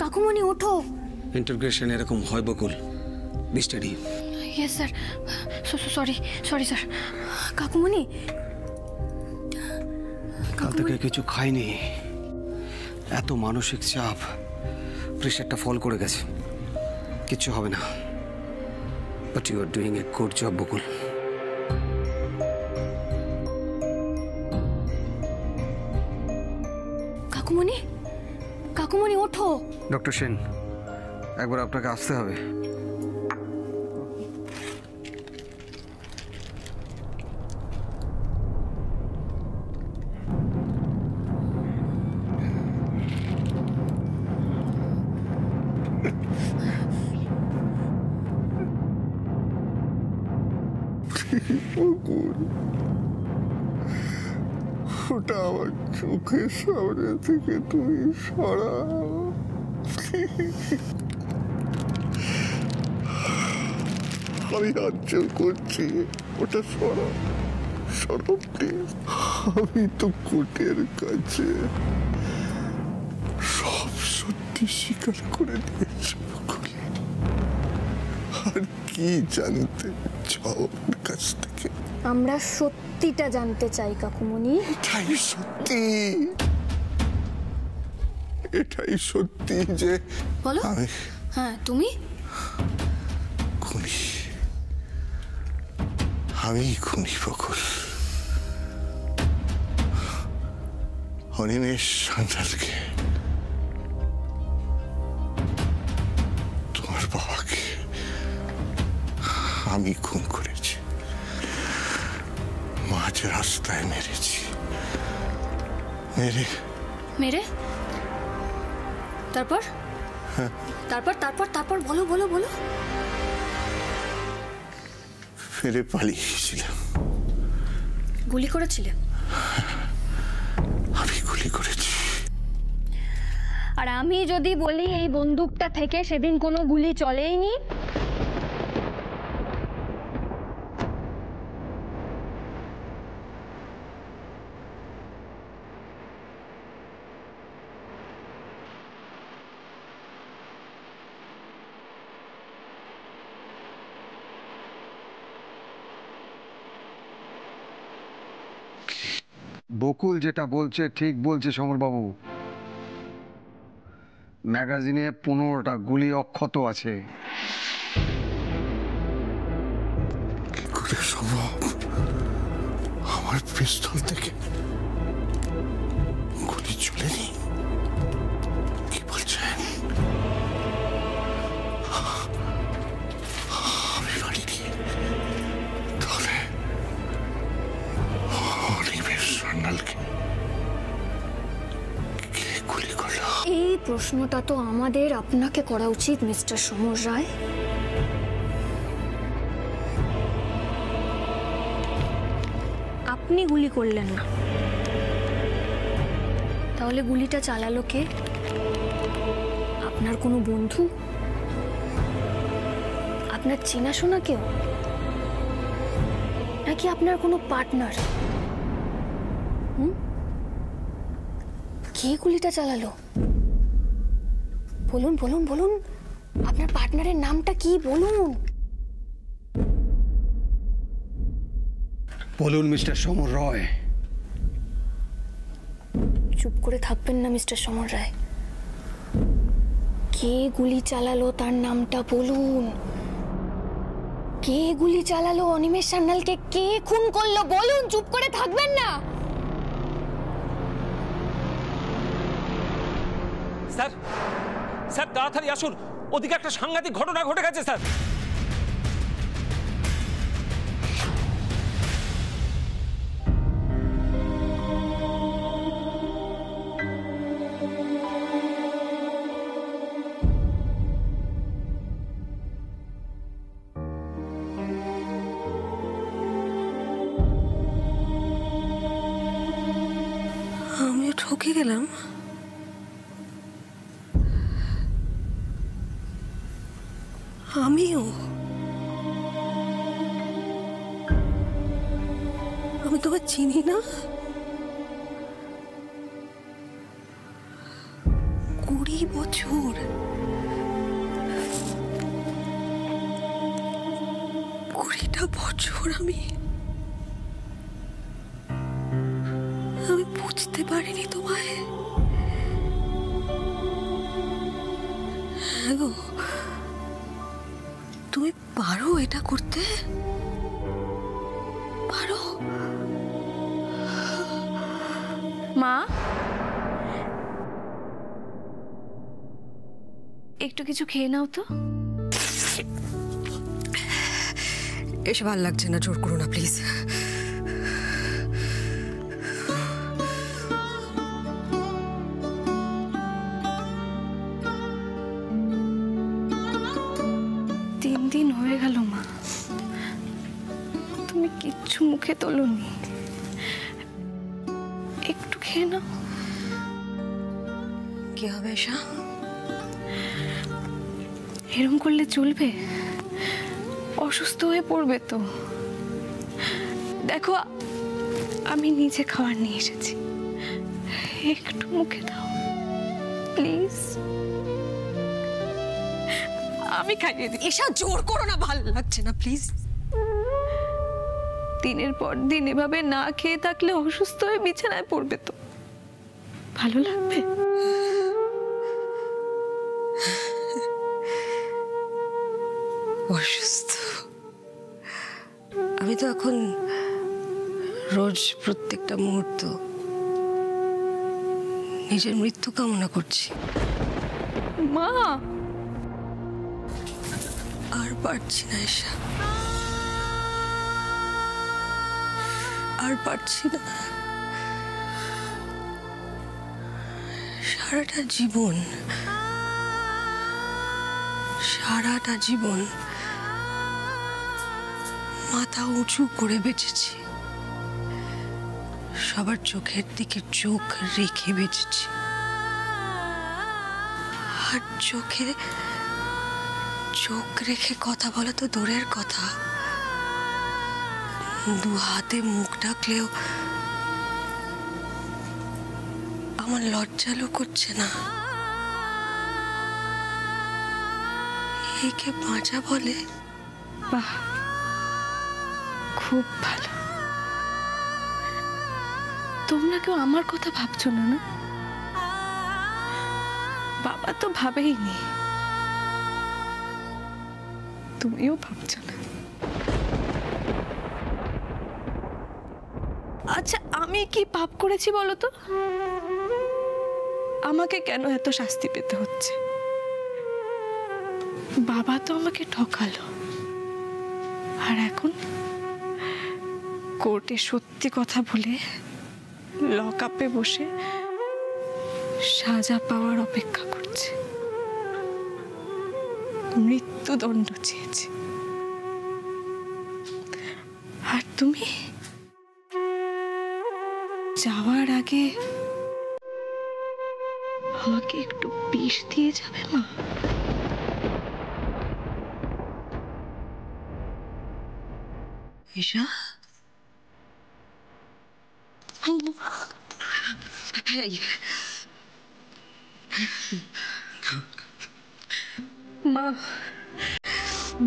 কাকুমণি ওঠো। ইন্টারগ্রেশন এরকম হয় Bakul, be study. Yes sir, sorry sorry sir. কাকুমণি কাল থেকে কিছু খাইনি, এত মানসিক চাপ, প্রেশারটা ফল করে গেছে। কিচ্ছু হবে না, but you are doing a good job Bakul. কাকুমণি, কাকুমণি ওঠো। ডক্টর সেন, একবার আপনাকে আসতে হবে। ওটা আমার চোখের সামনে থেকে তুমি সরাও। আমি রাজ্য করছি, ওটা সরাও, সরাও প্লিজ। আমি তো কোর্টের কাছে সব সত্যি স্বীকার করে দিয়েছি। আর কি জানতে চাও আমার কাছ থেকে? আমরা সত্যিটা জানতে চাই কাকুমণি। এটাই সত্যি, এটাই সত্যি যে বলো। হ্যাঁ, তুমি খুনি, আমি খুনি বকুল। অনিমেষ সান্যালকে, তোমার বাবাকে আমি খুন করেছি, মাঝ রাস্তায় মেরেছি। মেরে তারপর তারপর তারপর তারপর বলো বলো বলো। ফিরে পালিয়ে গেছিলাম। গুলি করেছিলে? আমি গুলি করেছি। আর আমি যদি বলি এই বন্দুকটা থেকে সেদিন কোনো গুলি চলেইনি? বকুল যেটা বলছে ঠিক বলছে সমরবাবু। ম্যাগাজিনে 15টা গুলি অক্ষত আছে। কি করে সম্ভব? আমার পিস্তল থেকে গুলি চলেনি? কি বলছেন? আমি বাড়িনি। তাহলে অনিমেষ সান্যালকে কে গুলি করলো? এই প্রশ্নটা তো আমাদের আপনাকে করা উচিত মিস্টার সমর রায়। আপনি গুলি করলেন না, তাহলে গুলিটা চালালো কে? আপনার কোনো বন্ধু, আপনার চেনাশোনা কেউ, নাকি আপনার কোনো পার্টনার? কে গুলিটা চালালো? বলুন বলুন বলুন, আপনার পার্টনারের নামটা কি বলুন? বলুন মিস্টার সমর রায়। চুপ করে থাকবেন না মিস্টার সমর রায়। কে গুলি চালালো তার নামটা বলুন। কে গুলি চালালো অনিমেষ সান্যালকে? কে খুন করলো বলুন, চুপ করে থাকবেন না। স্যার, স্যার তাড়াতাড়ি আসুন, ওদিকে একটা সাংঘাতিক ঘটনা ঘটে গেছে স্যার। আমিও ঠকে গেলাম। আমিও, আমি তোকে চিনি না। 20 বছর, 20টা বছর আমি বুঝতে পারিনি তোমায়। হ্যাঁ গো, তুমি পারো এটা করতে, পারো? মা, একটু কিছু খেয়ে নাও তো। এসব ভালো লাগছে না, জোর করো না প্লিজ। দিন হয়ে গেল মা, তুমি কিচ্ছু মুখে তোলোনি, একটু খেয়ে নাও। কি হবে এসা? এরম করলে চলবে? অসুস্থ হয়ে পড়বে তো। দেখো, আমি নিজে খাবার নিয়ে এসেছি, একটু মুখে দাও প্লিজ। আমি খাইয়ে দিই। এসা জোর করো না, ভালো লাগছে না প্লিজ। দিনের পর দিন এভাবে না খেয়ে থাকলে অসুস্থ হয়ে বিছানায় পড়বে তো, ভালো লাগবে? অসুস্থ? আমি তো এখন রোজ প্রত্যেকটা মুহূর্ত নিজের মৃত্যু কামনা করছি। মা, আর পারছি না এসা, আর পারছি না। সারাটা জীবন মাথা উঁচু করে বেঁচেছি, সবার চোখের দিকে চোখ রেখে বেঁচেছি। আর চোখে চোখ রেখে কথা বলা তো দূরের কথা, দু হাতে মুখ ঢাকলেও আমার লজ্জা লুকোচ্ছে না। একে বাঁচা বলে? বাহ, খুব ভালো। তোমরা কেউ আমার কথা ভাবছো না? না, বাবা তো ভাবেই নি, তুমিও ভাবছো না। আচ্ছা, আমি কি পাপ করেছি বলো তো? আমাকে কেন এত শাস্তি পেতে হচ্ছে? বাবা তো আমাকে ঠকালো, আর এখন কোর্টে সত্যি কথা বলে লক আপে বসে সাজা পাওয়ার অপেক্ষা করছে, মৃত্যুদণ্ড চেয়েছে। আর তুমি যাওয়ার আগে আমাকে একটু বিষ দিয়ে যাবে মা? ঈশা, মা,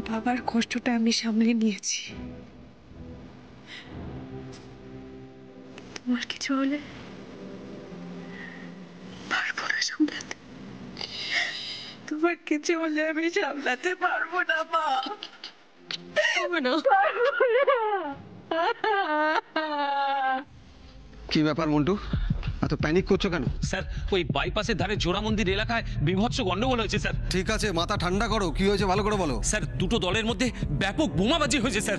বাবার কষ্টটা আমি সামলে নিয়েছি, তোমার কিছু হলে পারবো না সামলাতে। তোমার কিছু হলে আমি সামলাতে পারবো না মা, পারবো না। কি ব্যাপার মন্টু, এত প্যানিক করছো কেন? স্যার, ওই বাইপাসের ধারে জোড়া মন্দির এলাকায় বিভৎস গন্ডগোল হয়েছে স্যার। ঠিক আছে, মাথা ঠান্ডা করো, কি হয়েছে ভালো করে বলো। স্যার, দুটো দলের মধ্যে ব্যাপক বোমাবাজি হয়েছে স্যার।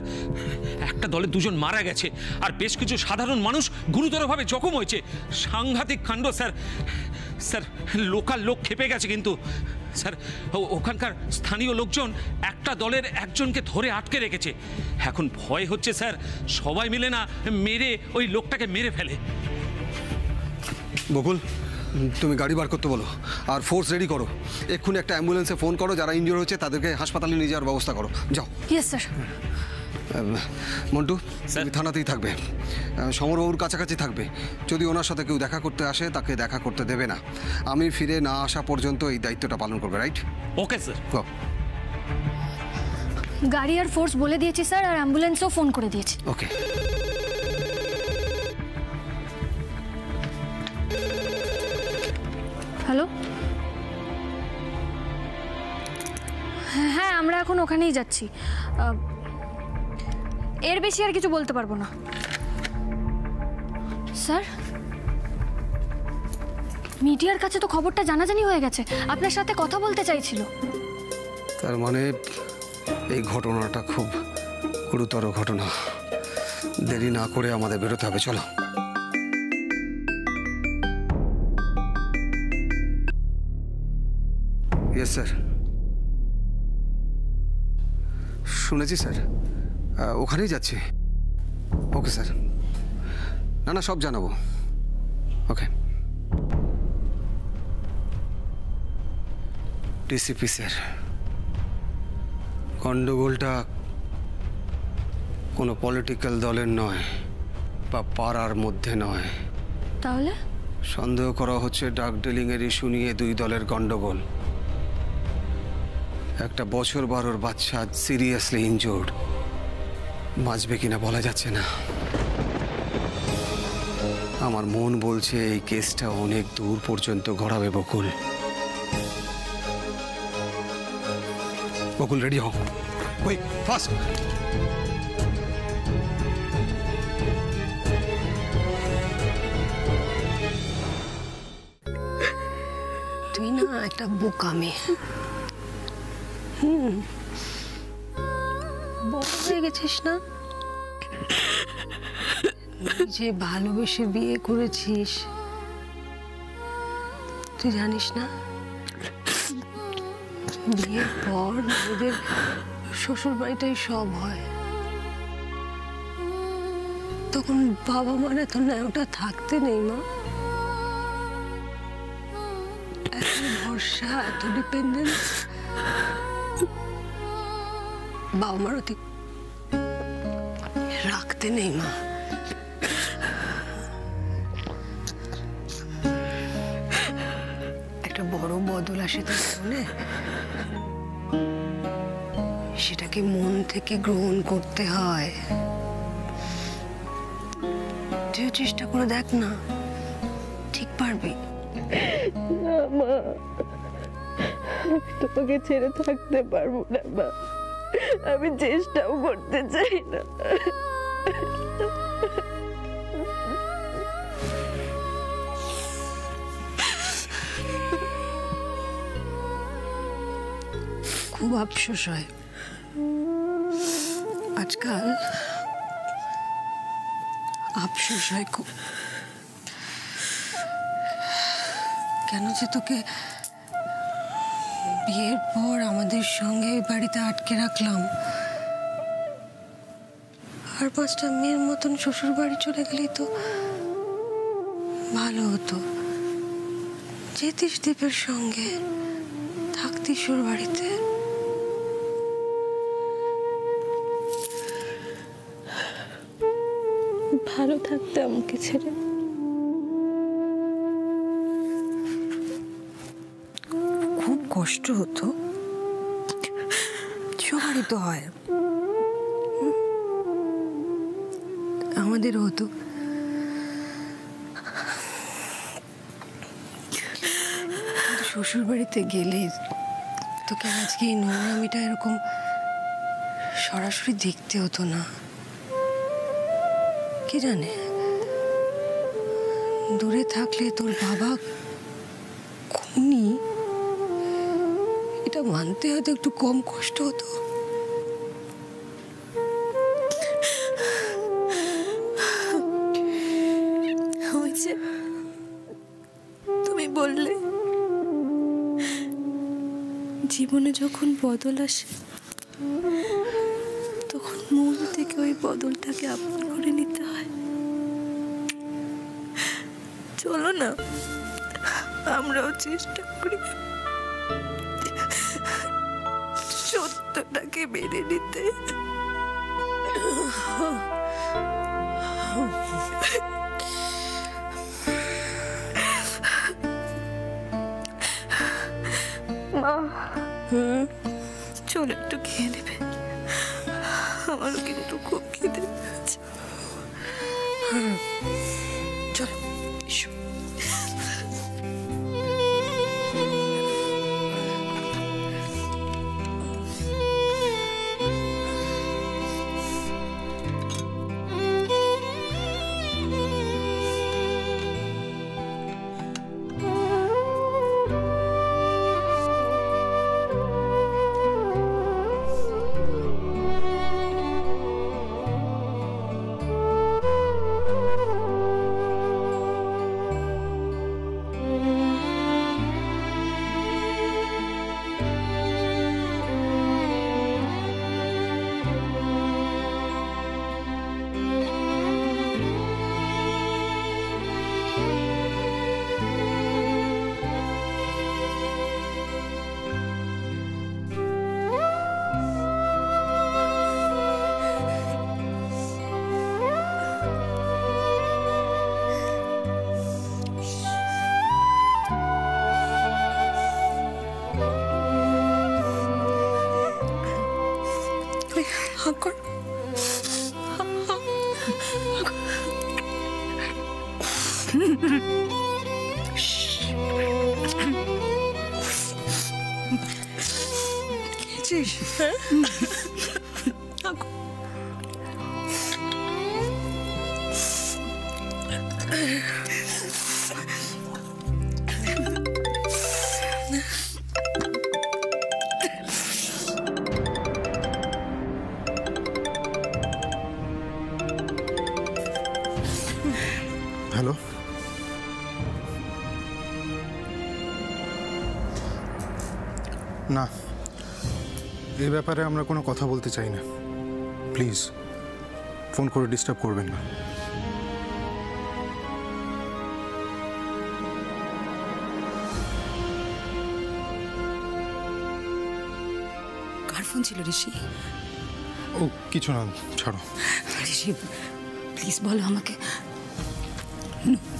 একটা দলে দুজন মারা গেছে, আর বেশ কিছু সাধারণ মানুষ গুরুতরভাবে জখম হয়েছে। সাংঘাতিক কাণ্ড স্যার। স্যার, লোকাল লোক খেপে গেছে, কিন্তু স্যার ওখানকার স্থানীয় লোকজন একটা দলের একজনকে ধরে আটকে রেখেছে। এখন ভয় হচ্ছে স্যার, সবাই মিলে না মেরে ওই লোকটাকে মেরে ফেলে। বকুল, তুমি গাড়ি বার করতে বলো, আর ফোর্স রেডি করো। এক্ষুনি একটা অ্যাম্বুলেন্সে ফোন করো, যারা ইনজিওর হয়েছে তাদেরকে হাসপাতালে নিয়ে যাওয়ার ব্যবস্থা করো। যাও। Yes sir. মন্টু, তুমি থানাতেই থাকবে, সমরবাবুর কাছাকাছি থাকবে। যদি ওনার সাথে কেউ দেখা করতে আসে তাকে দেখা করতে দেবে না। আমি ফিরে না আসা পর্যন্ত এই দায়িত্বটা পালন করবে, রাইট? Okay sir. গো। গাড়ি আর ফোর্স বলে দিয়েছি স্যার, আর অ্যাম্বুলেন্সও ফোন করে দিয়েছি। ওকে। হ্যালো, হ্যাঁ আমরা এখন ওখানেই যাচ্ছি। এর বেশি আর কিছু বলতে পারবো না স্যার। মিডিয়ার কাছে তো খবরটা জানাজানি হয়ে গেছে, আপনার সাথে কথা বলতে চাইছিল। তার মানে এই ঘটনাটা খুব গুরুতর ঘটনা। দেরি না করে আমাদের বেরোতে হবে, চলো। ইয়েস স্যার, শুনেছি স্যার, ওখানেই যাচ্ছি। ওকে স্যার, না না সব জানাবো। ওকে। ডিসিপি স্যার, গন্ডগোলটা কোনো পলিটিক্যাল দলের নয় বা পাড়ার মধ্যে নয়। তাহলে সন্দেহ করা হচ্ছে ড্রাগ ডিলিংয়ের ইস্যু নিয়ে দুই দলের গন্ডগোল। একটা বছর 12 বাচ্চা সিরিয়াসলি ইনজোর্ড, বাঁচবে কিনা বলা যাচ্ছে না। আমার মন বলছে এই কেসটা অনেক দূর পর্যন্ত গড়াবে। বকুল, বকুল রেডি হও, কুইক ফাস্ট। তুই না একটা বোকা মেয়ে, বড় হয়ে গেছিস না? যে ভালোবেসে বিয়ে করেছিস, তুই জানিস না বিয়ের পর ওদের শ্বশুর বাড়িটাই সব হয়। তখন বাবা মার এত ন্যায়টা থাকতে নেই মা। এত ভরসা, এত ডিপেন্ডেন্স বাবা মার অতি রাখতে নেই মা। একটা বড় বদল আসে তার মনে, সেটাকে মন থেকে গ্রহণ করতে হয়। তুইও চেষ্টা করে দেখ না, ঠিক পারবি। মা, আমি তোমাকে ছেড়ে থাকতে পারবো না মা, আমি চেষ্টাও করতে চাই না। খুব আফসোস হয় আজকাল, আফসোস হয় খুব। কেন যে তোকে বিয়ের পর আমাদের সঙ্গে বাড়িতে আটকে রাখলাম, আর 5টা মেয়ের মতন শ্বশুর বাড়ি চলে গেলেই তো ভালো হতো। যেতিস দীপের সঙ্গে, থাকতিস ওর বাড়িতে। ভালো থাকতে আমাকে ছেড়ে। খুব কষ্ট হতো, সবারই তো হয়, আমাদেরও হতো। শ্বশুর বাড়িতে গেলে তোকে আজকে এই নোংরামিটা এরকম সরাসরি দেখতে হতো না। কে জানে, দূরে থাকলে তোর বাবা খুনি, এটা মানতে হয়তো একটু কম কষ্ট হতো। তুমি বললে জীবনে যখন বদল আসে তখন মন থেকে ওই বদলটাকে আপন করে নিতে হয়। চলো না আমরাও চেষ্টা করি সত্যটাকে মেনে নিতে। চলো একটু খেয়ে নেবে, আমারও কিন্তু খুব খিদে পেয়েছে। চলো এসো। হ্যালো, না এই ব্যাপারে আমরা কোনো কথা বলতে চাই না। প্লিজ ফোন করে ডিস্টার্ব করবেন না। কার ফোন ছিল ঋষি? ও কিছু না, ছাড়ো। ঋষি প্লিজ বলো আমাকে,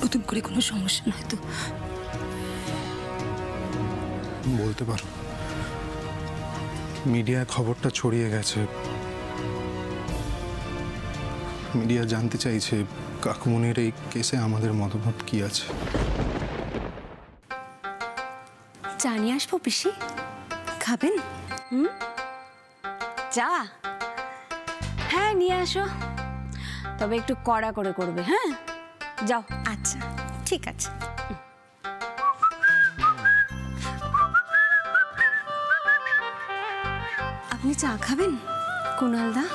নতুন করে কোনো সমস্যা নয় তো? বলতে পারো, মিডিয়ায় খবরটা ছড়িয়ে গেছে। মিডিয়া জানতে চাইছে কাকুমনির এই কেসে আমাদের মতামত কি আছে। চা নিয়ে আসবো পিসি, খাবেন? চা? হ্যাঁ নিয়ে আসো, তবে একটু কড়া করে করবে। হ্যাঁ যাও। আচ্ছা ঠিক আছে। আপনি চা খাবেন? কুণালদা,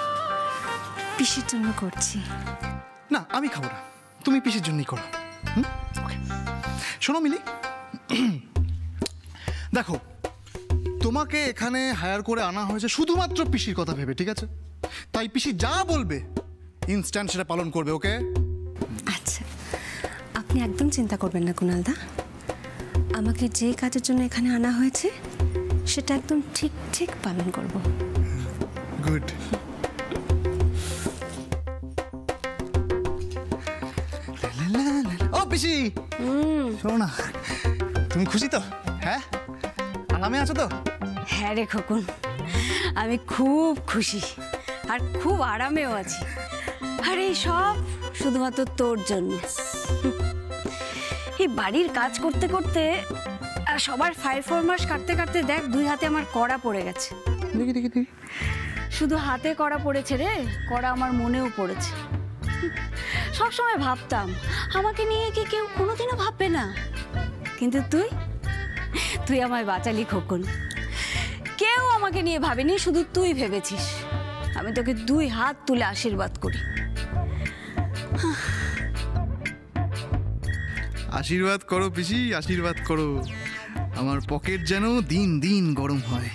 পিসির জন্য করছি। না আমি খাবো না, তুমি পিসির জন্যই করো। ওকে শোনো মিলি, দেখো তোমাকে এখানে হায়ার করে আনা হয়েছে শুধুমাত্র পিসির কথা ভেবে, ঠিক আছে? তাই পিসি যা বলবে ইনস্ট্যান্ট সেটা পালন করবে। ওকে? আচ্ছা, আপনি একদম চিন্তা করবেন না কুণালদা, আমাকে যে কাজের জন্য এখানে আনা হয়েছে সেটা একদম ঠিক ঠিক পালন করব। গুড। ও পিসি, শোনো না, তুমি খুশি তো? হ্যাঁ, আরামে আছো তো? হ্যাঁ রে খোকন, আমি খুব খুশি আর খুব আরামেও আছি। আর এই সব শুধুমাত্র তোর জন্য। এই বাড়ির কাজ করতে করতে আর সবার ফাইল ফরমাস কাটতে কাটতে দেখ দুই হাতে আমার কড়া পড়ে গেছে। দেখি দেখি দেখি। শুধু হাতে কড়া পড়েছে রে, কড়া আমার মনেও পড়েছে। সবসময় ভাবতাম আমাকে নিয়ে কি কেউ কোনোদিনও ভাববে না, কিন্তু তুই আমায় বাঁচালি খোকন। কেউ আমাকে নিয়ে ভাবেনি, শুধু তুই ভেবেছিস। আমি তোকে দুই হাত তুলে আশীর্বাদ করি। আশীর্বাদ করো পিসি, আশীর্বাদ করো। আমার পকেট যেন দিন দিন গরম হয়।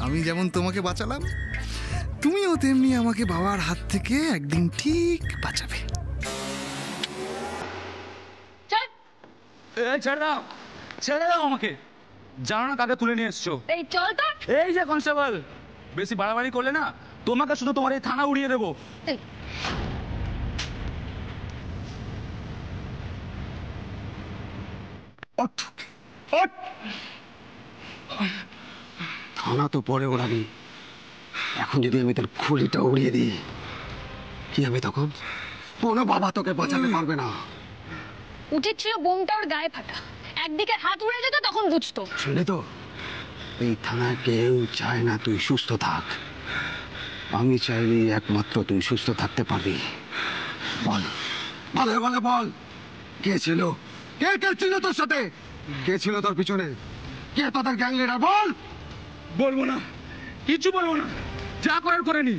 আমি যেমন তোমাকে বাঁচালাম, তুমিও তেমনি আমাকে বাবার হাত থেকে একদিন ঠিক বাঁচাবে। ছেড়ে দাও, ছেড়ে দাও আমাকে। জানো না কাকে তুলে নিয়ে এসছো? এই চল তো। এই যে কনস্টেবল, বেশি বাড়াবাড়ি করলে না তোমাকে শুধু তোমার এই থানা উড়িয়ে দেবো। ওঠ, ওঠ। থানা তো পরে ওড়াবি, এখন যদি আমি তোর খুলিটা উড়িয়ে দিই কি হবে তখন? কোনো বাবা তোকে বাঁচাতে পারবে না। উচিত ছিল বোমটা ওর গায়ে ফাটা, একদিকে হাত উড়ে যেত তখন বুঝতো। শুনলি তো, এই থানায় কেউ চায় না তুই সুস্থ থাক। আমি চাইলেই একমাত্র তুই সুস্থ থাকতে পারবি। বল, ভালো ভালো বল, কে ছিল, কে কে ছিল তোর সাথে, কে ছিল তোর পিছনে, কে তোদের গ্যাং লিডার? বল। বলবো না, কিছু বলবো না, যা করার করে নি।